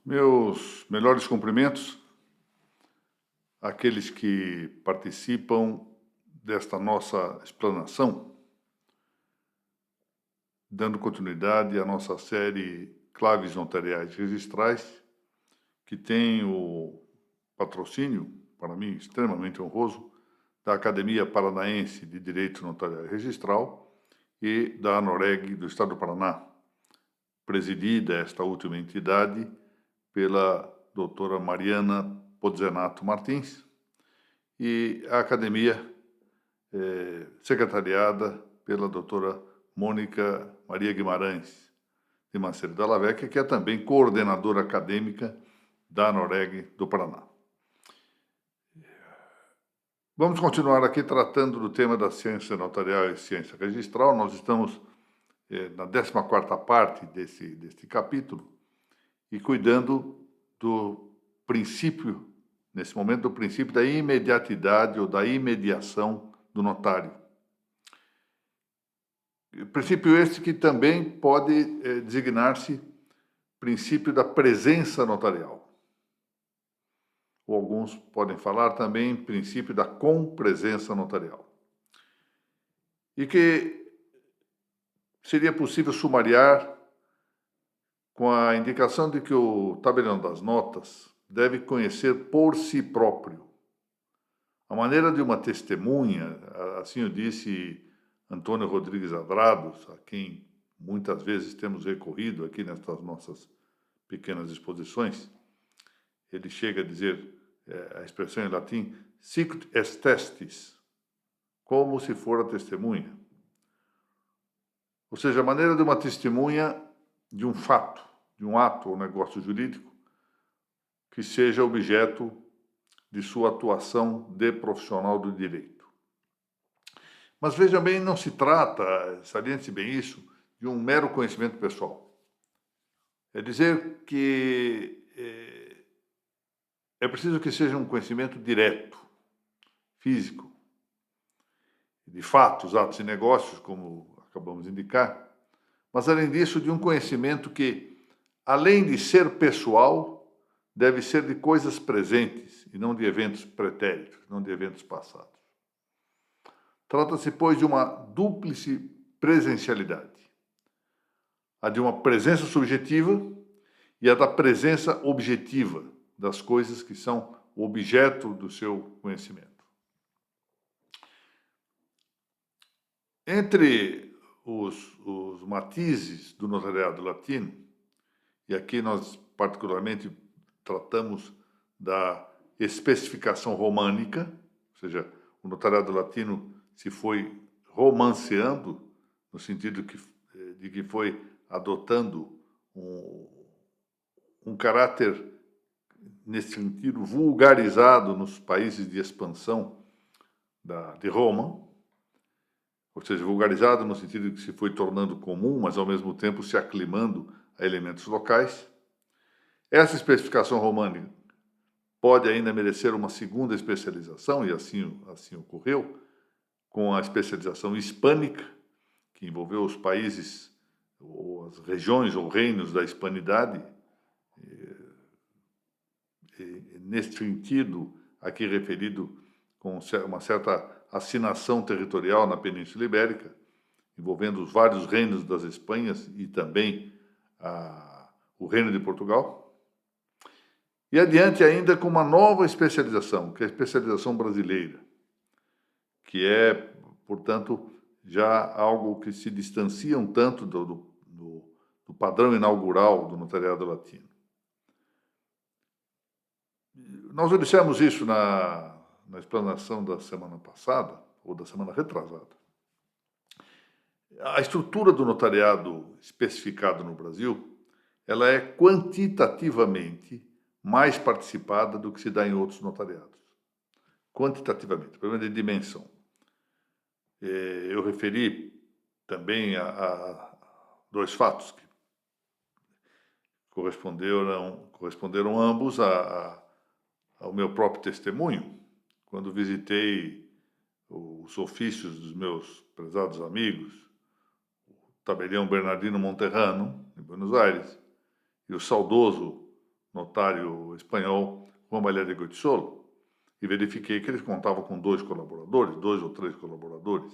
Meus melhores cumprimentos àqueles que participam desta nossa explanação, dando continuidade à nossa série Claves Notariais Registrais, que tem o patrocínio, para mim, extremamente honroso, da Academia Paranaense de Direito Notarial e Registral e da ANOREG do Estado do Paraná, presidida esta última entidade pela doutora Mariana Pozzenato Martins, e a academia secretariada pela doutora Mônica Maria Guimarães de Macedo Della Vecchia, que é também coordenadora acadêmica da ANOREG do Paraná. Vamos continuar aqui tratando do tema da ciência notarial e ciência registral. Nós estamos na 14ª parte deste capítulo e cuidando do princípio, nesse momento, do princípio da imediatidade ou da imediação do notário. Princípio este que também pode designar-se princípio da presença notarial. Ou alguns podem falar também princípio da compresença notarial. E que seria possível sumariar com a indicação de que o tabelião das notas deve conhecer por si próprio a maneira de uma testemunha, assim o disse Antônio Rodrigues Adrados, a quem muitas vezes temos recorrido aqui nestas nossas pequenas exposições. Ele chega a dizer a expressão em latim sicut est testis, como se for a testemunha. Ou seja, a maneira de uma testemunha de um fato, de um ato ou negócio jurídico que seja objeto de sua atuação de profissional do direito. Mas veja bem, não se trata, saliente-se bem isso, de um mero conhecimento pessoal. É dizer que é preciso que seja um conhecimento direto, físico, de fatos, atos e negócios, como acabamos de indicar, mas além disso, de um conhecimento que, além de ser pessoal, deve ser de coisas presentes e não de eventos pretéritos, não de eventos passados. Trata-se, pois, de uma dúplice presencialidade. A de uma presença subjetiva e a da presença objetiva das coisas que são o objeto do seu conhecimento. Entre os matizes do notariado latino, e aqui nós particularmente tratamos da especificação românica, ou seja, o notariado latino se foi romanceando, no sentido de que foi adotando um caráter, nesse sentido, vulgarizado nos países de expansão de Roma, ou seja, vulgarizado no sentido de que se foi tornando comum, mas ao mesmo tempo se aclimando a elementos locais. Essa especificação românica pode ainda merecer uma segunda especialização, e assim ocorreu, com a especialização hispânica, que envolveu os países, ou as regiões ou reinos da hispanidade. Neste sentido, aqui referido com uma certa assinação territorial na Península Ibérica, envolvendo os vários reinos das Espanhas e também o Reino de Portugal. E adiante ainda com uma nova especialização, que é a especialização brasileira, que é, portanto, já algo que se distancia um tanto do padrão inaugural do notariado latino. Nós observamos isso na explanação da semana passada, ou da semana retrasada. A estrutura do notariado especificado no Brasil, ela é quantitativamente mais participada do que se dá em outros notariados. Quantitativamente, problema de dimensão. Eu referi também a dois fatos que corresponderam ambos ao meu próprio testemunho, quando visitei os ofícios dos meus prezados amigos, o tabelião Bernardino Monterrano, em Buenos Aires, e o saudoso notário espanhol Juan Valera de Goitisolo, e verifiquei que eles contavam com 2 colaboradores, 2 ou 3 colaboradores.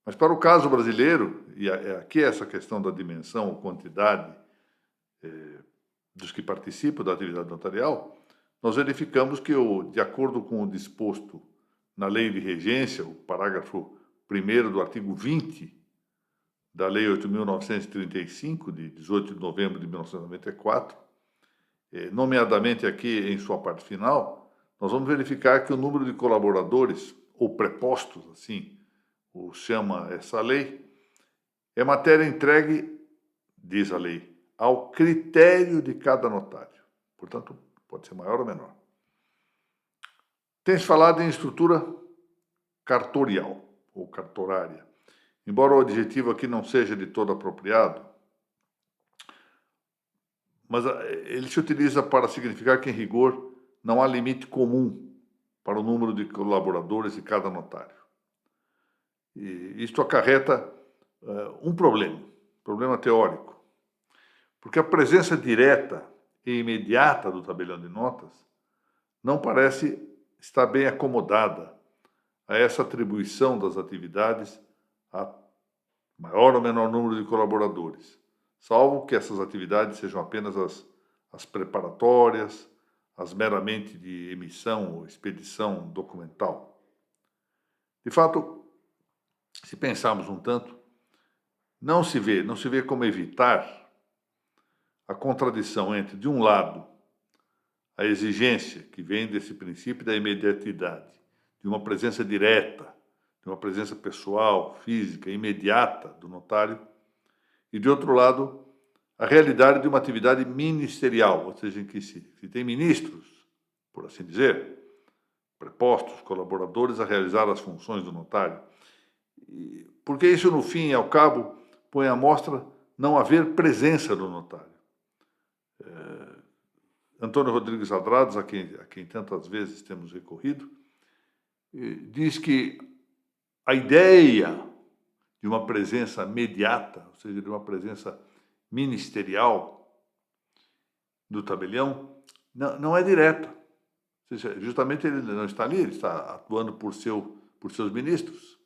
Mas para o caso brasileiro, e aqui essa questão da dimensão ou quantidade dos que participam da atividade notarial, nós verificamos que, de acordo com o disposto na Lei de Regência, o parágrafo 1º do artigo 20 da Lei 8.935, de 18 de novembro de 1994, nomeadamente aqui em sua parte final, nós vamos verificar que o número de colaboradores, ou prepostos, assim o chama essa lei, é matéria entregue, diz a lei, ao critério de cada notário. Portanto, pode ser maior ou menor. Tem-se falado em estrutura cartorial ou cartorária. Embora o adjetivo aqui não seja de todo apropriado, mas ele se utiliza para significar que, em rigor, não há limite comum para o número de colaboradores de cada notário. E isto acarreta um problema teórico, porque a presença direta e imediata do tabelião de notas não parece estar bem acomodada a essa atribuição das atividades a maior ou menor número de colaboradores, salvo que essas atividades sejam apenas as preparatórias, as meramente de emissão ou expedição documental. De fato, se pensarmos um tanto, não se vê como evitar a contradição entre, de um lado, a exigência que vem desse princípio da imediatidade, de uma presença direta, de uma presença pessoal, física, imediata do notário, e, de outro lado, a realidade de uma atividade ministerial, ou seja, em que se tem ministros, por assim dizer, prepostos, colaboradores a realizar as funções do notário. Porque isso, no fim e ao cabo, põe à mostra não haver presença do notário. Antônio Rodrigues Andrades, a quem tantas vezes temos recorrido, diz que a ideia de uma presença mediata, ou seja, de uma presença ministerial do tabelião, não é direta. Ou seja, justamente ele não está ali, ele está atuando por seus ministros,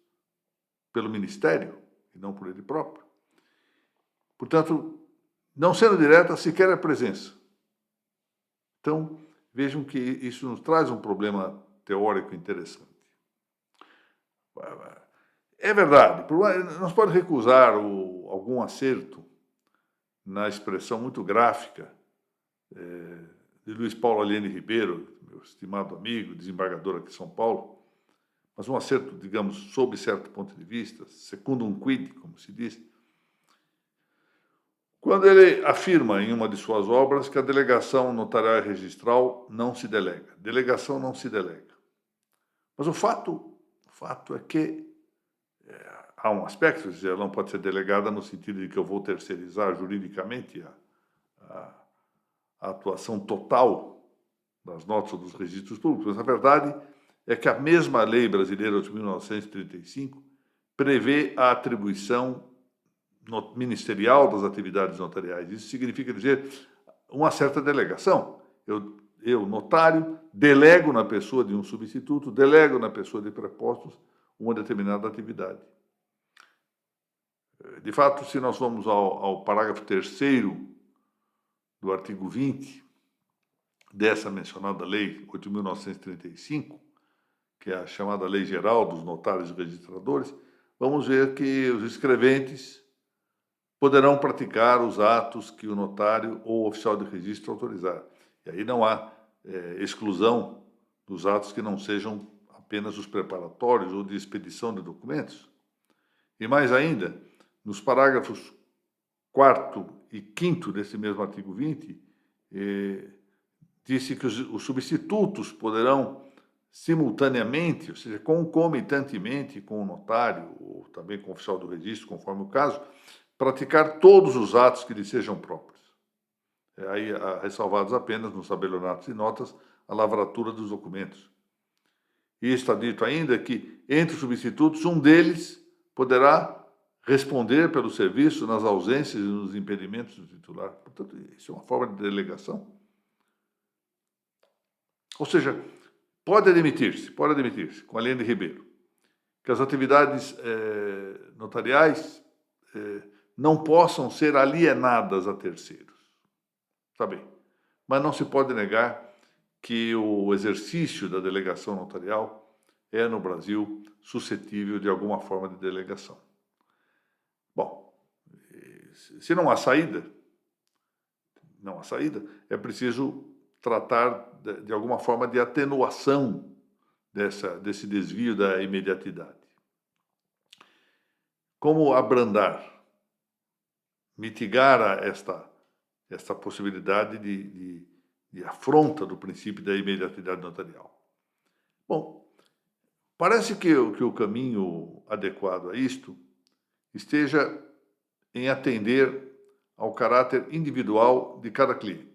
pelo ministério, e não por ele próprio. Portanto, não sendo direta, sequer é presença. Então, vejam que isso nos traz um problema teórico interessante. É verdade, não se pode recusar algum acerto na expressão muito gráfica de Luiz Paulo Allende Ribeiro, meu estimado amigo, desembargador aqui de São Paulo, mas um acerto, digamos, sob certo ponto de vista, secundum quid, como se diz, quando ele afirma em uma de suas obras que a delegação notarial e registral não se delega. Delegação não se delega. Mas o fato é que há um aspecto, ela não pode ser delegada no sentido de que eu vou terceirizar juridicamente a atuação total das notas ou dos registros públicos. Mas a verdade é que a mesma lei brasileira de 1935 prevê a atribuição ministerial das atividades notariais. Isso significa dizer uma certa delegação. Eu, notário, delego na pessoa de um substituto, delego na pessoa de prepostos uma determinada atividade. De fato, se nós vamos ao parágrafo 3º do artigo 20 dessa mencionada lei 8.935, que é a chamada Lei Geral dos Notários e Registradores, vamos ver que os escreventes poderão praticar os atos que o notário ou o oficial de registro autorizar. E aí não há exclusão dos atos que não sejam apenas os preparatórios ou de expedição de documentos. E mais ainda, nos parágrafos 4º e 5º desse mesmo artigo 20, disse que os substitutos poderão simultaneamente, ou seja, concomitantemente com o notário ou também com o oficial do registro, conforme o caso, praticar todos os atos que lhe sejam próprios. Aí, ressalvados apenas nos tabelionatos e notas, a lavratura dos documentos. E está dito ainda que, entre os substitutos, um deles poderá responder pelo serviço nas ausências e nos impedimentos do titular. Portanto, isso é uma forma de delegação. Ou seja, pode admitir-se, com a lei de Ribeiro, que as atividades notariais não possam ser alienadas a terceiros. Está bem. Mas não se pode negar que o exercício da delegação notarial é, no Brasil, suscetível de alguma forma de delegação. Bom, se não há saída, é preciso tratar de alguma forma de atenuação desse desvio da imediatidade. Como abrandar, mitigar esta possibilidade de afronta do princípio da imediatidade notarial? Bom, parece que o caminho adequado a isto esteja em atender ao caráter individual de cada cliente.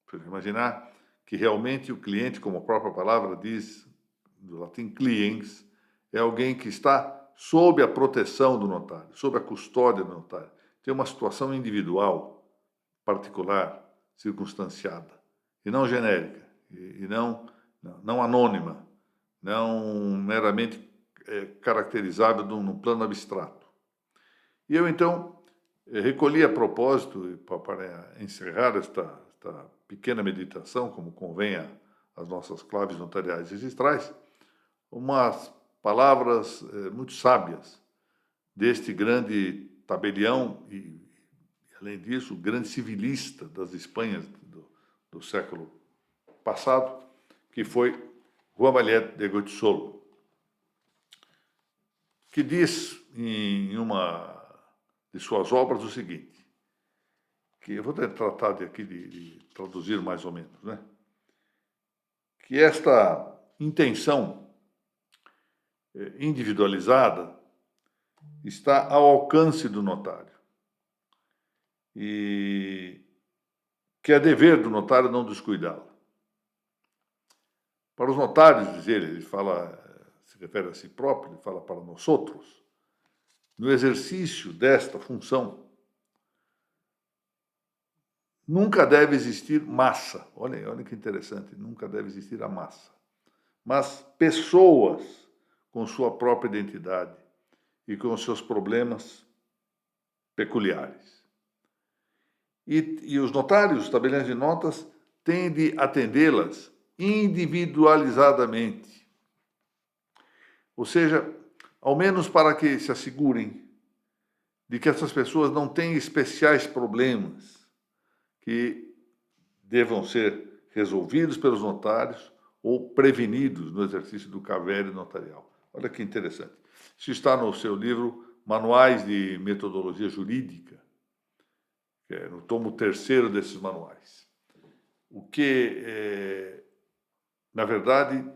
Você imaginar que realmente o cliente, como a própria palavra diz, do latim cliens, é alguém que está sob a proteção do notário, sob a custódia do notário. Tem uma situação individual, particular, circunstanciada, e não genérica, e não anônima, não meramente caracterizável num plano abstrato. E eu, então, recolhi a propósito, para encerrar esta pequena meditação, como convém às nossas claves notariais registrais, umas palavras muito sábias deste grande tabelião e, além disso, grande civilista das Espanhas do século passado, que foi Juan Vallet de Goytisolo, que diz em uma de suas obras o seguinte, que eu vou tratar de traduzir mais ou menos, né? Que esta intenção individualizada está ao alcance do notário e que é dever do notário não descuidá-la. Para os notários, diz ele se refere a si próprio, ele fala para nós outros, no exercício desta função, nunca deve existir massa. Olha que interessante, nunca deve existir a massa. Mas pessoas com sua própria identidade e com seus problemas peculiares. E os notários, os tabeliões de notas, têm de atendê-las individualizadamente. Ou seja, ao menos para que se assegurem de que essas pessoas não têm especiais problemas que devam ser resolvidos pelos notários ou prevenidos no exercício do cavério notarial. Olha que interessante. Isso está no seu livro Manuais de Metodologia Jurídica, que é no tomo 3º desses manuais. O que, na verdade,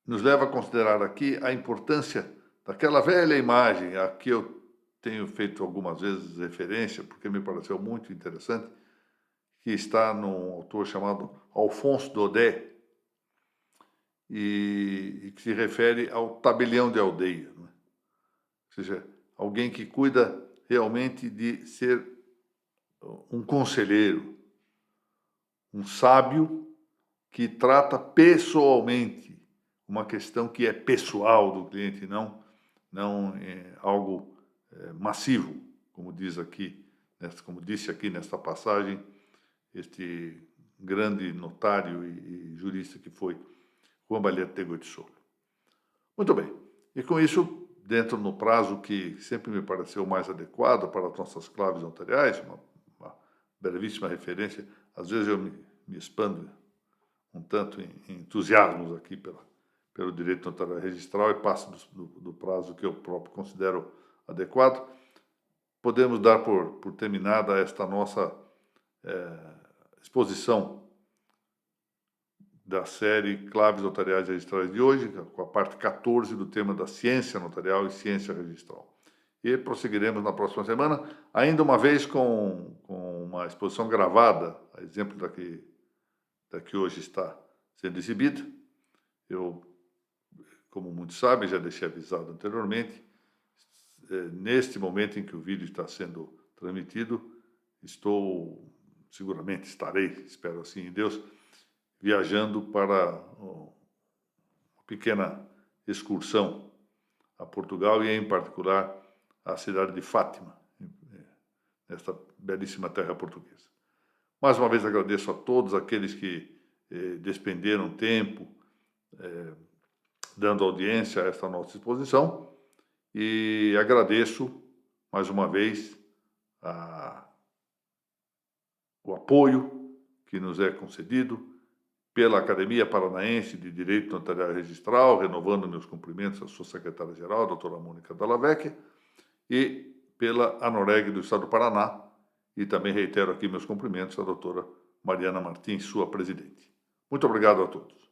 nos leva a considerar aqui a importância daquela velha imagem a que eu tenho feito algumas vezes referência, porque me pareceu muito interessante, que está num autor chamado Alphonse Daudet, e que se refere ao tabelião de aldeia, né? Ou seja, alguém que cuida realmente de ser um conselheiro, um sábio que trata pessoalmente uma questão que é pessoal do cliente, não algo massivo, como diz aqui, como disse aqui nesta passagem, este grande notário e jurista que foi Juan Vallet de Goytisolo. Muito bem. E com isso, dentro no prazo que sempre me pareceu mais adequado para as nossas claves notariais, uma brevíssima referência, às vezes eu me expando um tanto em entusiasmos aqui pelo direito notarial registral e passo do prazo que eu próprio considero adequado, podemos dar por terminada esta nossa exposição da série Claves Notariais Registrais de hoje, com a parte 14 do tema da ciência notarial e ciência registral. E prosseguiremos na próxima semana, ainda uma vez com uma exposição gravada, a exemplo da que hoje está sendo exibida. Eu, como muitos sabem, já deixei avisado anteriormente, neste momento em que o vídeo está sendo transmitido, estou seguramente estarei, espero assim em Deus, viajando para uma pequena excursão a Portugal e, em particular, à cidade de Fátima, nesta belíssima terra portuguesa. Mais uma vez agradeço a todos aqueles que despenderam tempo, dando audiência a esta nossa exposição, e agradeço mais uma vez o apoio que nos é concedido pela Academia Paranaense de Direito Notarial e Registral, renovando meus cumprimentos à sua secretária-geral, a doutora Mônica Dalla Vecchia, e pela ANOREG do Estado do Paraná, e também reitero aqui meus cumprimentos à doutora Mariana Martins, sua presidente. Muito obrigado a todos.